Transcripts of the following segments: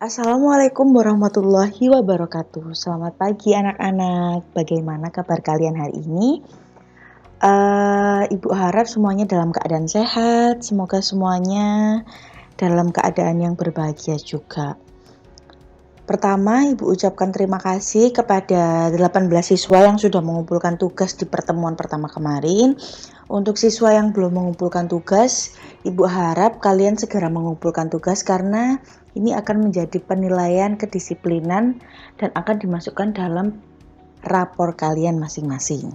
Assalamualaikum warahmatullahi wabarakatuh. Selamat pagi anak-anak. Bagaimana kabar kalian hari ini? Ibu harap semuanya dalam keadaan sehat. Semoga semuanya dalam keadaan yang berbahagia juga. Pertama, Ibu ucapkan terima kasih kepada 18 siswa yang sudah mengumpulkan tugas di pertemuan pertama kemarin. Untuk siswa yang belum mengumpulkan tugas, Ibu harap kalian segera mengumpulkan tugas karena ini akan menjadi penilaian kedisiplinan dan akan dimasukkan dalam rapor kalian masing-masing.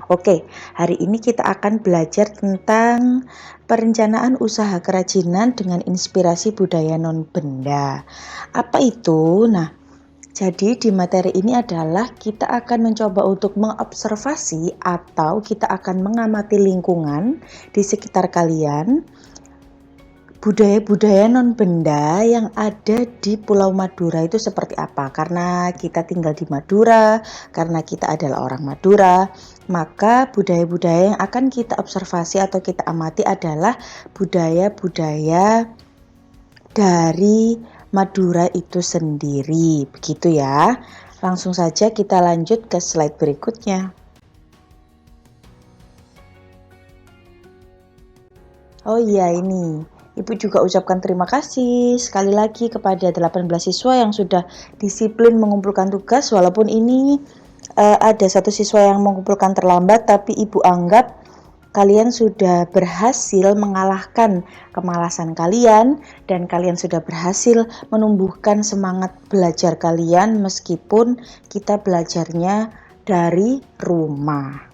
Oke, hari ini kita akan belajar tentang perencanaan usaha kerajinan dengan inspirasi budaya non-benda. Apa itu? Nah, jadi di materi ini adalah kita akan mencoba untuk mengobservasi atau kita akan mengamati lingkungan di sekitar kalian, budaya-budaya non-benda yang ada di Pulau Madura itu seperti apa. Karena kita tinggal di Madura, karena kita adalah orang Madura, maka budaya-budaya yang akan kita observasi atau kita amati adalah budaya-budaya dari Madura itu sendiri, begitu ya. Langsung saja kita lanjut ke slide berikutnya. Oh iya, ini Ibu juga ucapkan terima kasih sekali lagi kepada 18 siswa yang sudah disiplin mengumpulkan tugas, walaupun ini ada satu siswa yang mengumpulkan terlambat, tapi Ibu anggap kalian sudah berhasil mengalahkan kemalasan kalian dan kalian sudah berhasil menumbuhkan semangat belajar kalian meskipun kita belajarnya dari rumah.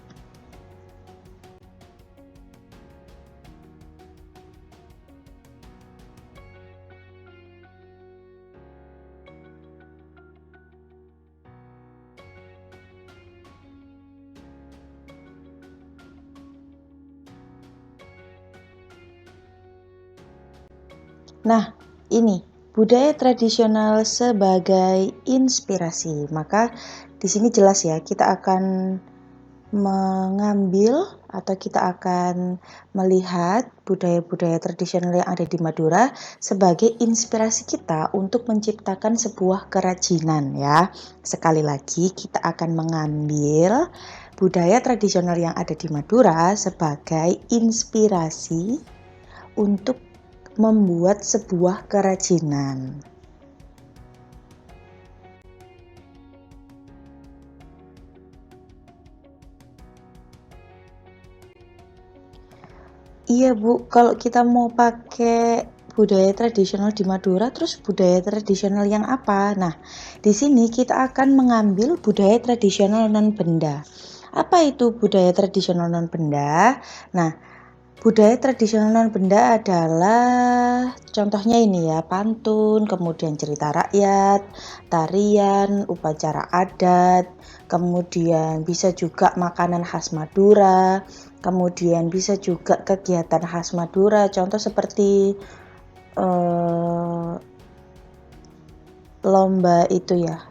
Nah, ini budaya tradisional sebagai inspirasi. Maka di sini jelas ya, kita akan mengambil atau kita akan melihat budaya-budaya tradisional yang ada di Madura sebagai inspirasi kita untuk menciptakan sebuah kerajinan ya. Sekali lagi kita akan mengambil budaya tradisional yang ada di Madura sebagai inspirasi untuk membuat sebuah kerajinan. Iya Bu, kalau kita mau pakai budaya tradisional di Madura, terus budaya tradisional yang apa? Nah, di sini kita akan mengambil budaya tradisional non-benda. Apa itu budaya tradisional non-benda? Nah, budaya tradisional non-benda adalah contohnya ini ya, pantun, kemudian cerita rakyat, tarian, upacara adat, kemudian bisa juga makanan khas Madura, kemudian bisa juga kegiatan khas Madura, contoh seperti lomba itu ya,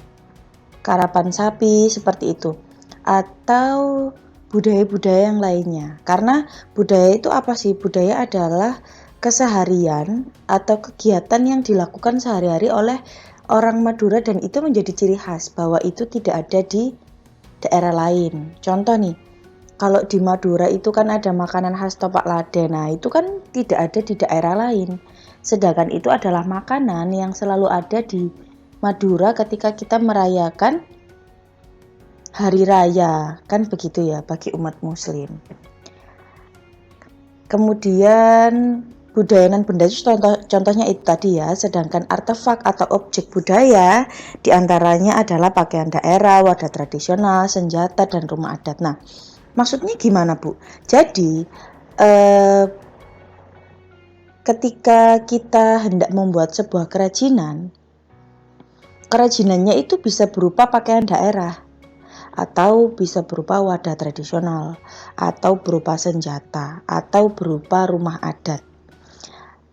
karapan sapi seperti itu, atau budaya-budaya yang lainnya. Karena budaya itu apa sih? Budaya adalah keseharian atau kegiatan yang dilakukan sehari-hari oleh orang Madura dan itu menjadi ciri khas bahwa itu tidak ada di daerah lain. Contoh nih, kalau di Madura itu kan ada makanan khas topak lade. Nah, itu kan tidak ada di daerah lain. Sedangkan itu adalah makanan yang selalu ada di Madura ketika kita merayakan hari raya, kan begitu ya bagi umat muslim. Kemudian budaya non-benda itu contohnya itu tadi ya, sedangkan artefak atau objek budaya diantaranya adalah pakaian daerah, wadah tradisional, senjata, dan rumah adat. Nah, maksudnya gimana Bu? Jadi ketika kita hendak membuat sebuah kerajinan, kerajinannya itu bisa berupa pakaian daerah, atau bisa berupa wadah tradisional, atau berupa senjata, atau berupa rumah adat.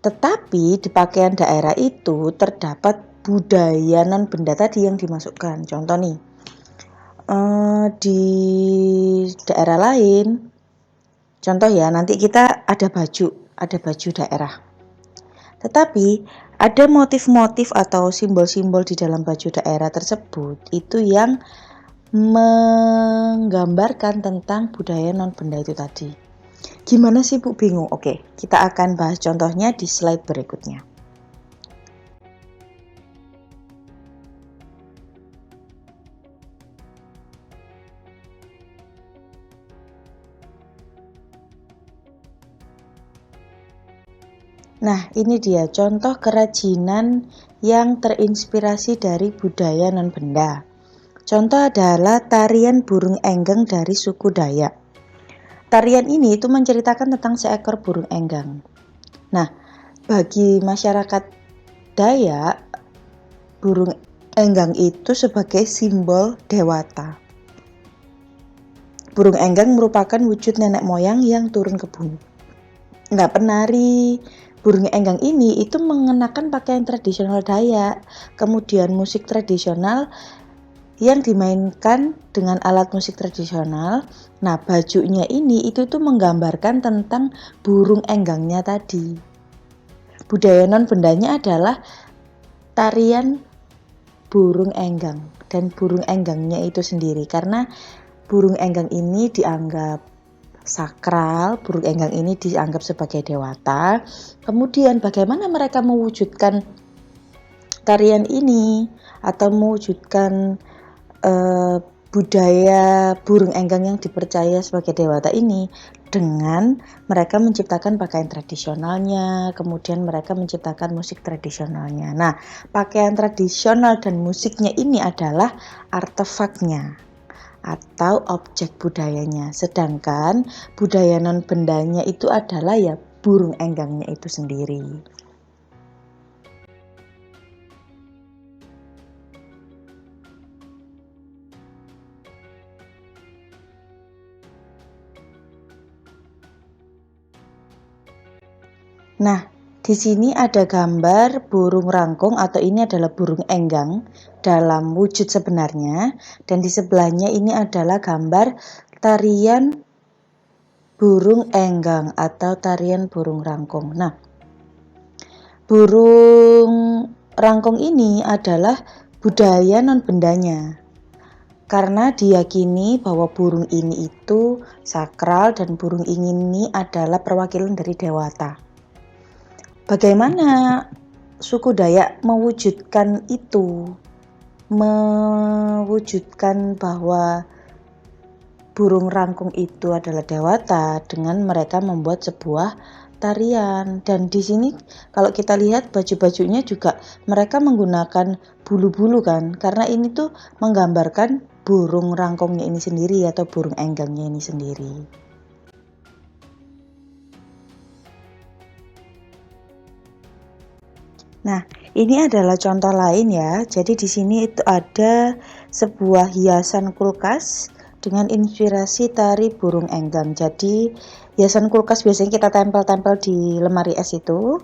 Tetapi di pakaian daerah itu terdapat budaya non-benda tadi yang dimasukkan. Contoh nih, di daerah lain, contoh ya, nanti kita ada baju daerah. Tetapi Ada motif-motif atau simbol-simbol di dalam baju daerah tersebut itu yang menggambarkan tentang budaya non-benda itu tadi. Gimana sih Bu, bingung? Oke, kita akan bahas contohnya di slide berikutnya. Nah, ini dia contoh kerajinan yang terinspirasi dari budaya non-benda. Contoh adalah tarian burung enggeng dari suku Dayak. Tarian ini itu menceritakan tentang seekor burung enggang. Nah, bagi masyarakat Dayak, burung enggang itu sebagai simbol dewata. Burung enggang merupakan wujud nenek moyang yang turun ke bumi. Nah, penari burung enggang ini itu mengenakan pakaian tradisional Dayak, kemudian musik tradisional yang dimainkan dengan alat musik tradisional. Nah, bajunya ini itu tuh menggambarkan tentang burung enggangnya tadi. Budaya non-bendanya adalah tarian burung enggang dan burung enggangnya itu sendiri, karena burung enggang ini dianggap sakral, burung enggang ini dianggap sebagai dewata. Kemudian bagaimana mereka mewujudkan tarian ini atau mewujudkan budaya burung enggang yang dipercaya sebagai dewata ini dengan mereka menciptakan pakaian tradisionalnya, kemudian mereka menciptakan musik tradisionalnya. Nah, pakaian tradisional dan musiknya ini adalah artefaknya atau objek budayanya, sedangkan budaya non-bendanya itu adalah ya burung enggangnya itu sendiri. Nah, di sini ada gambar burung rangkong atau ini adalah burung enggang dalam wujud sebenarnya, dan di sebelahnya ini adalah gambar tarian burung enggang atau tarian burung rangkong. Nah, burung rangkong ini adalah budaya non-bendanya, karena diyakini bahwa burung ini itu sakral dan burung ini adalah perwakilan dari dewata. Bagaimana suku Dayak mewujudkan itu? Mewujudkan bahwa burung rangkong itu adalah dewata dengan mereka membuat sebuah tarian. Dan di sini kalau kita lihat baju-bajunya juga mereka menggunakan bulu-bulu kan, karena ini tuh menggambarkan burung rangkongnya ini sendiri atau burung enggangnya ini sendiri. Nah, ini adalah contoh lain ya. Jadi di sini itu ada sebuah hiasan kulkas dengan inspirasi tari burung enggang. Jadi hiasan kulkas biasanya kita tempel-tempel di lemari es itu,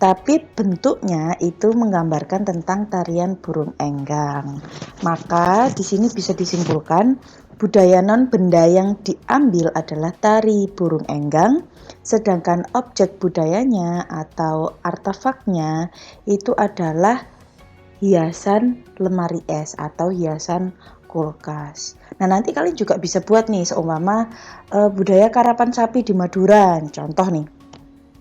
tapi bentuknya itu menggambarkan tentang tarian burung enggang. Maka di sini bisa disimpulkan budaya non-benda yang diambil adalah tari burung enggang, sedangkan objek budayanya atau artefaknya itu adalah hiasan lemari es atau hiasan kulkas. Nah, nanti kalian juga bisa buat nih seumpama budaya karapan sapi di Madura, contoh nih.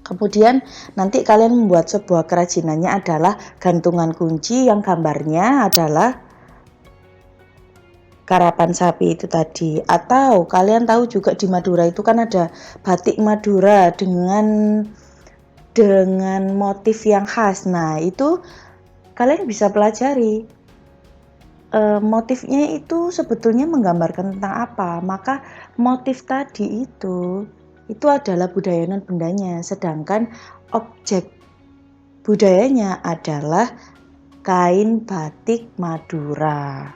Kemudian nanti kalian membuat sebuah kerajinannya adalah gantungan kunci yang gambarnya adalah karapan sapi itu tadi. Atau kalian tahu juga di Madura itu kan ada batik Madura dengan motif yang khas. Nah, itu kalian bisa pelajari motifnya itu sebetulnya menggambarkan tentang apa. Maka motif tadi itu adalah budaya non-bendanya, sedangkan objek budayanya adalah kain batik Madura.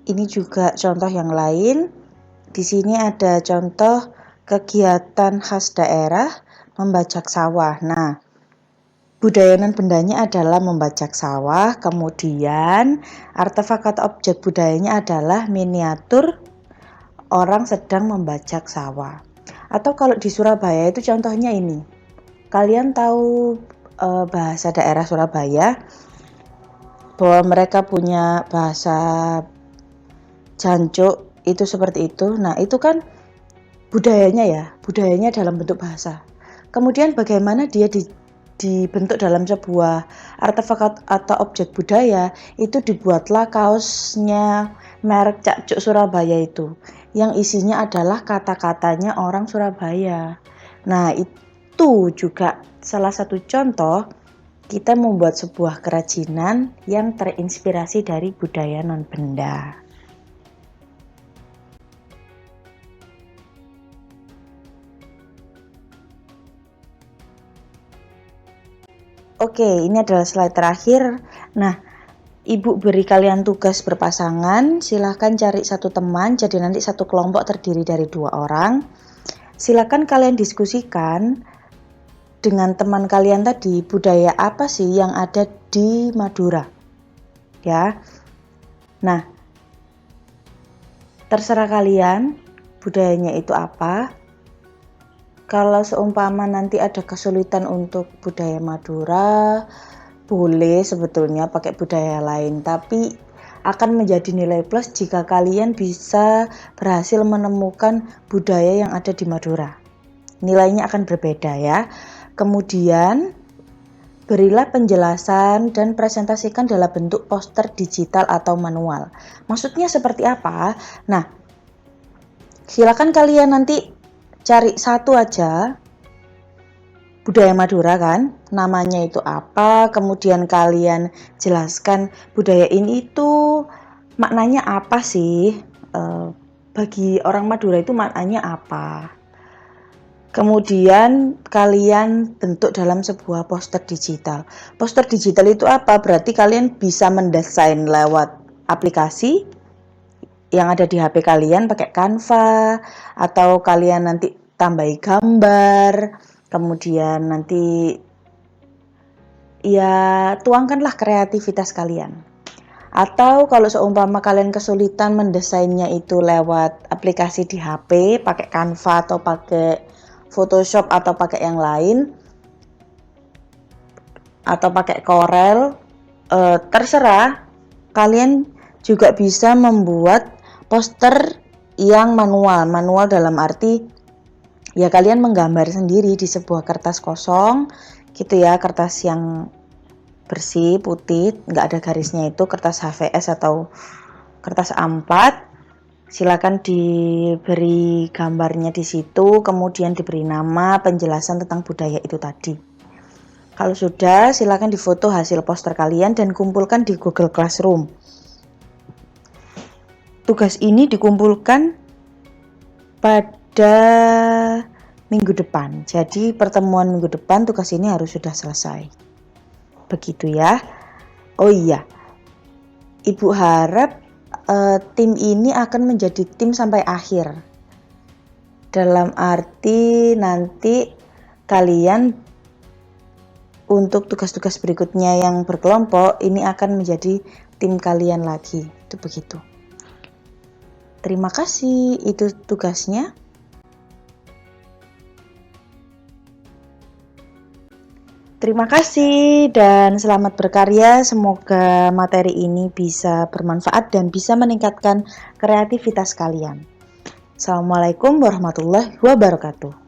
Ini juga contoh yang lain. Di sini ada contoh kegiatan khas daerah membajak sawah. Nah, budaya non-bendanya adalah membajak sawah, kemudian artefak atau objek budayanya adalah miniatur orang sedang membajak sawah. Atau kalau di Surabaya itu contohnya ini. Kalian tahu bahasa daerah Surabaya bahwa mereka punya bahasa jancuk itu seperti itu. Nah, itu kan budayanya dalam bentuk bahasa. Kemudian bagaimana dia dibentuk dalam sebuah artefak atau objek budaya, itu dibuatlah kaosnya merek Cakcuk Surabaya itu, yang isinya adalah kata-katanya orang Surabaya. Nah, itu juga salah satu contoh kita membuat sebuah kerajinan yang terinspirasi dari budaya non-benda. Oke, ini adalah slide terakhir. Nah, Ibu beri kalian tugas berpasangan, silahkan cari satu teman, jadi nanti satu kelompok terdiri dari 2 orang. Silahkan kalian diskusikan dengan teman kalian tadi, budaya apa sih yang ada di Madura. Ya. Nah, terserah kalian budayanya itu apa. Kalau seumpama nanti ada kesulitan untuk budaya Madura, boleh sebetulnya pakai budaya lain, tapi akan menjadi nilai plus jika kalian bisa berhasil menemukan budaya yang ada di Madura. Nilainya akan berbeda ya. Kemudian berilah penjelasan dan presentasikan dalam bentuk poster digital atau manual. Maksudnya seperti apa? Nah, silakan kalian nanti cari satu aja budaya Madura kan, namanya itu apa, kemudian kalian jelaskan budaya ini itu maknanya apa sih, bagi orang Madura itu maknanya apa. Kemudian kalian bentuk dalam sebuah poster digital. Poster digital itu apa? Berarti kalian bisa mendesain lewat aplikasi yang ada di HP kalian pakai Canva, atau kalian nanti tambahi gambar, kemudian nanti ya tuangkanlah kreativitas kalian. Atau kalau seumpama kalian kesulitan mendesainnya itu lewat aplikasi di HP, pakai Canva atau pakai Photoshop atau pakai yang lain, atau pakai Corel, terserah. Kalian juga bisa membuat poster yang manual dalam arti ya kalian menggambar sendiri di sebuah kertas kosong gitu ya, kertas yang bersih putih nggak ada garisnya, itu kertas HVS atau kertas A4. Silakan diberi gambarnya di situ, kemudian diberi nama, penjelasan tentang budaya itu tadi. Kalau sudah, silakan difoto hasil poster kalian dan kumpulkan di Google Classroom. Tugas ini dikumpulkan pada minggu depan. Jadi pertemuan minggu depan tugas ini harus sudah selesai. Begitu ya. Oh iya, Ibu harap tim ini akan menjadi tim sampai akhir. Dalam arti nanti kalian untuk tugas-tugas berikutnya yang berkelompok ini akan menjadi tim kalian lagi. Itu begitu. Terima kasih, itu tugasnya. Terima kasih dan selamat berkarya. Semoga materi ini bisa bermanfaat dan bisa meningkatkan kreativitas kalian. Assalamualaikum warahmatullahi wabarakatuh.